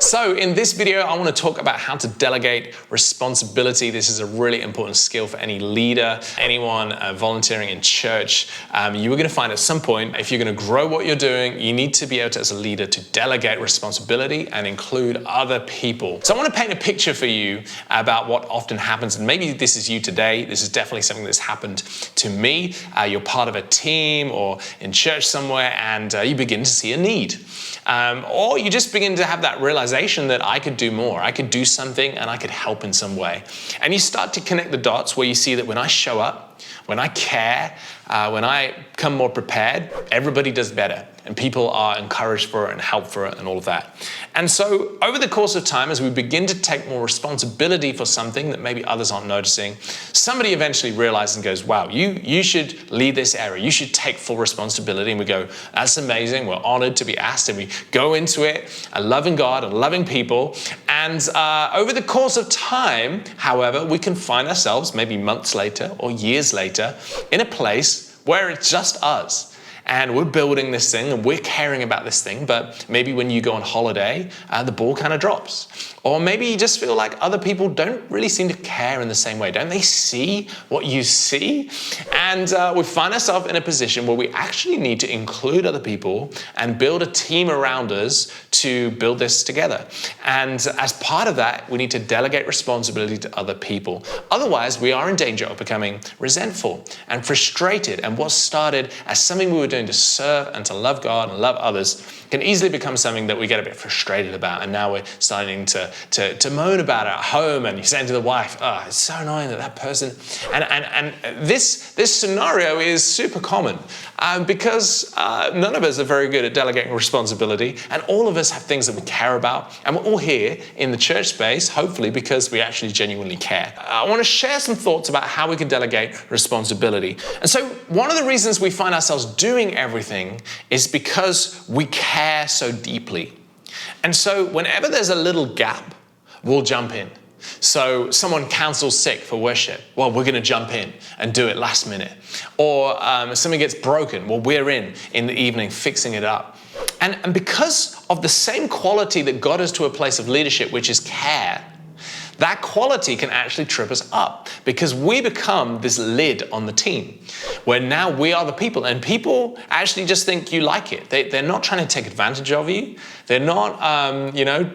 So in this video, I want to talk about how to delegate responsibility. This is a really important skill for any leader, anyone volunteering in church. You are going to find at some point, if you're going to grow what you're doing, you need to be able to, as a leader, to delegate responsibility and include other people. So I want to paint a picture for you about what often happens, and maybe this is you today. This is definitely something that's happened to me. You're part of a team or in church somewhere, and you begin to see a need. Or you just begin to have that realization that I could do more. I could do something and I could help in some way. And you start to connect the dots where you see that when I show up, when I care, when I come more prepared, everybody does better. And people are encouraged for it and helped for it and all of that. And so over the course of time, as we begin to take more responsibility for something that maybe others aren't noticing, somebody eventually realizes and goes, wow, you should lead this area. You should take full responsibility. And we go, that's amazing. We're honored to be asked. And we go into it, loving God and loving people. And over the course of time, however, we can find ourselves maybe months later or years later in a place where it's just us. And we're building this thing and we're caring about this thing, but maybe when you go on holiday, the ball kind of drops. Or maybe you just feel like other people don't really seem to care in the same way. Don't they see what you see? And we find ourselves in a position where we actually need to include other people and build a team around us to build this together. And as part of that, we need to delegate responsibility to other people. Otherwise, we are in danger of becoming resentful and frustrated. And what started as something we were doing to serve and to love God and love others can easily become something that we get a bit frustrated about. And now we're starting to moan about it at home, and you're saying to the wife, oh, it's so annoying that person. And this scenario is super common because none of us are very good at delegating responsibility, and all of us have things that we care about, and we're all here in the church space, hopefully because we actually genuinely care. I want to share some thoughts about how we can delegate responsibility. And so one of the reasons we find ourselves doing everything is because we care so deeply. And so whenever there's a little gap, we'll jump in. So someone cancels sick for worship. Well, we're going to jump in and do it last minute. Or something gets broken. Well, we're in the evening fixing it up. And because of the same quality that got us to a place of leadership, which is care, that quality can actually trip us up because we become this lid on the team where now we are the people, and people actually just think you like it. They're not trying to take advantage of you. They're not,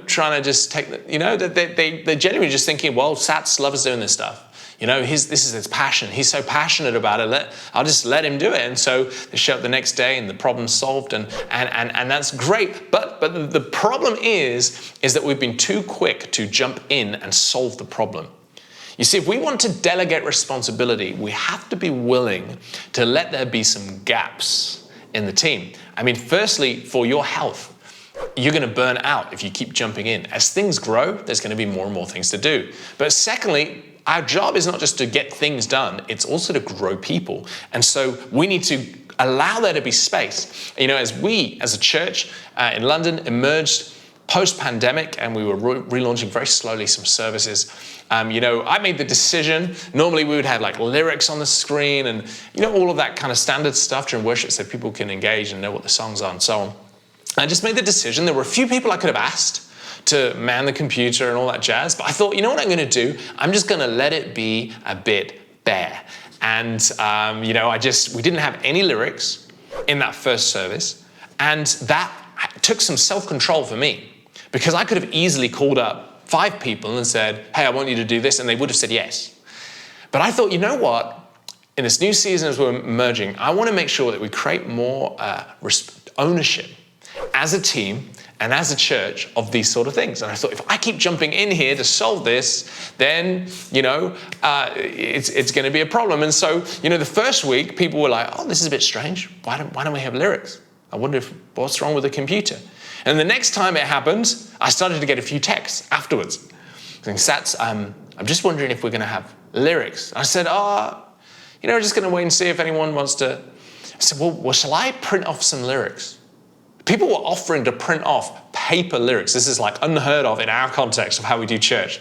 trying to just take, they're genuinely just thinking, well, Sats loves doing this stuff. This is his passion. He's so passionate about it. I'll just let him do it. And so they show up the next day and the problem's solved, and that's great. But the problem is that we've been too quick to jump in and solve the problem. You see, if we want to delegate responsibility, we have to be willing to let there be some gaps in the team. I mean, firstly, for your health. You're going to burn out if you keep jumping in. As things grow, there's going to be more and more things to do. But secondly, our job is not just to get things done, it's also to grow people. And so we need to allow there to be space. As we, as a church in London, emerged post-pandemic, and we were relaunching very slowly some services, I made the decision. Normally we would have like lyrics on the screen and, all of that kind of standard stuff during worship so people can engage and know what the songs are and so on. I just made the decision. There were a few people I could have asked to man the computer and all that jazz, but I thought, you know what I'm going to do? I'm just going to let it be a bit bare. And, we didn't have any lyrics in that first service, and that took some self-control for me because I could have easily called up 5 people and said, hey, I want you to do this, and they would have said yes. But I thought, you know what? In this new season as we're merging, I want to make sure that we create more ownership as a team and as a church of these sort of things. And I thought, if I keep jumping in here to solve this, then, it's going to be a problem. And so, the first week, people were like, oh, this is a bit strange. Why don't we have lyrics? I wonder what's wrong with the computer. And the next time it happened, I started to get a few texts afterwards. Saying, Sats, I'm just wondering if we're going to have lyrics. I said, we're just going to wait and see if anyone wants to. I said, well, shall I print off some lyrics? People were offering to print off paper lyrics. This is like unheard of in our context of how we do church.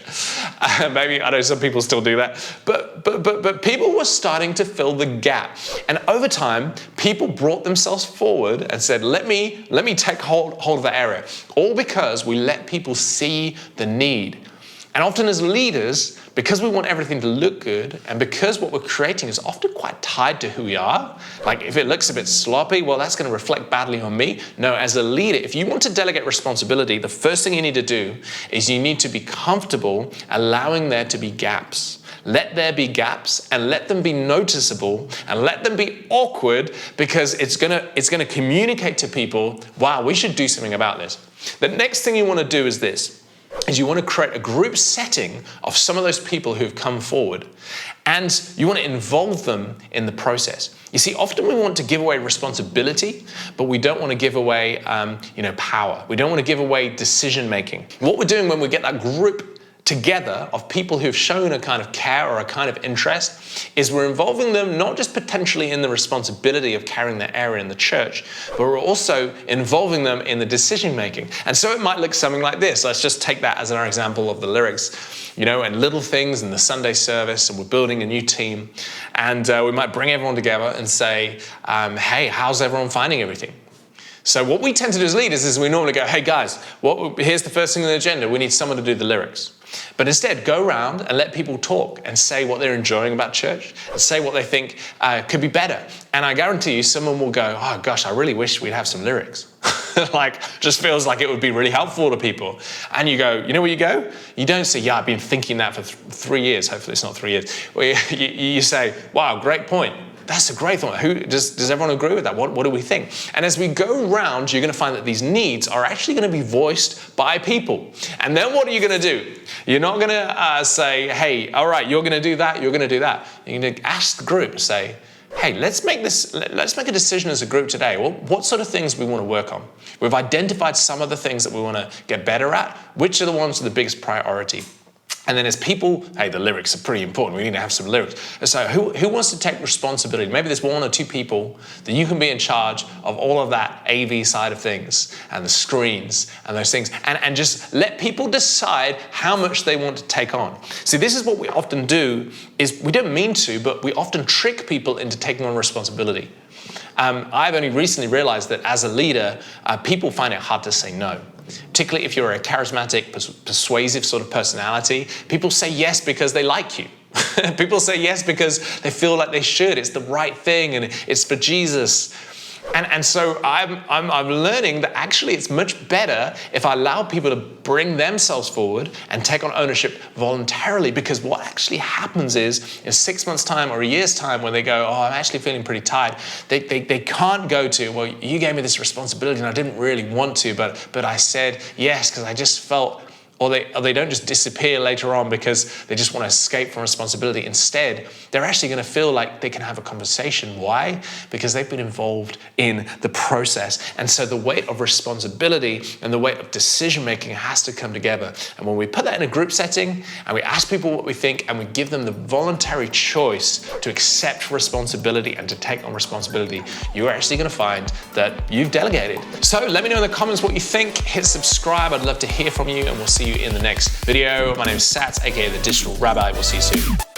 Maybe, I know some people still do that, but people were starting to fill the gap. And over time, people brought themselves forward and said, let me take hold of that area. All because we let people see the need. And often as leaders, because we want everything to look good, and because what we're creating is often quite tied to who we are, like if it looks a bit sloppy, well, that's going to reflect badly on me. No, as a leader, if you want to delegate responsibility, the first thing you need to do is you need to be comfortable allowing there to be gaps. Let there be gaps and let them be noticeable and let them be awkward, because it's gonna communicate to people, wow, we should do something about this. The next thing you want to do is this. You want to create a group setting of some of those people who've come forward, and you want to involve them in the process. You see, often we want to give away responsibility, but we don't want to give away power. We don't want to give away decision making. What we're doing when we get that group together of people who've shown a kind of care or a kind of interest is we're involving them not just potentially in the responsibility of carrying their area in the church, but we're also involving them in the decision making. And so it might look something like this. Let's just take that as our example of the lyrics, and little things in the Sunday service, and we're building a new team, and we might bring everyone together and say, hey, how's everyone finding everything? So what we tend to do as leaders is we normally go, hey guys, here's the first thing on the agenda. We need someone to do the lyrics. But instead, go around and let people talk and say what they're enjoying about church, and say what they think could be better. And I guarantee you, someone will go, oh gosh, I really wish we'd have some lyrics. Just feels like it would be really helpful to people. And you go, you know where you go? You don't say, yeah, I've been thinking that for 3 years. Hopefully it's not 3 years. Well, you say, wow, great point. That's a great thought. Does everyone agree with that? What do we think? And as we go around, you're going to find that these needs are actually going to be voiced by people. And then what are you going to do? You're not going to say, hey, all right, you're going to do that, you're going to do that. You're going to ask the group, say, hey, let's make a decision as a group today. Well, what sort of things we want to work on? We've identified some of the things that we want to get better at. Which are the ones with the biggest priority? And then as people, hey, the lyrics are pretty important. We need to have some lyrics. So who wants to take responsibility? Maybe there's 1 or 2 people that you can be in charge of all of that AV side of things and the screens and those things. And just let people decide how much they want to take on. See, this is what we often do, is we don't mean to, but we often trick people into taking on responsibility. I've only recently realized that as a leader, people find it hard to say no. Particularly if you're a charismatic, persuasive sort of personality, people say yes because they like you. People say yes because they feel like they should. It's the right thing and it's for Jesus. And so I'm learning that actually it's much better if I allow people to bring themselves forward and take on ownership voluntarily, because what actually happens is in 6 months' time or a year's time, when they go, oh, I'm actually feeling pretty tired, they can't go to, well, you gave me this responsibility and I didn't really want to, but I said yes because I just felt. Or they don't just disappear later on because they just want to escape from responsibility. Instead, they're actually going to feel like they can have a conversation. Why? Because they've been involved in the process. And so the weight of responsibility and the weight of decision-making has to come together. And when we put that in a group setting and we ask people what we think and we give them the voluntary choice to accept responsibility and to take on responsibility, you're actually going to find that you've delegated. So let me know in the comments what you think. Hit subscribe. I'd love to hear from you, and we'll see you in the next video. My name is Sats, aka the Digital Rabbi. We'll see you soon.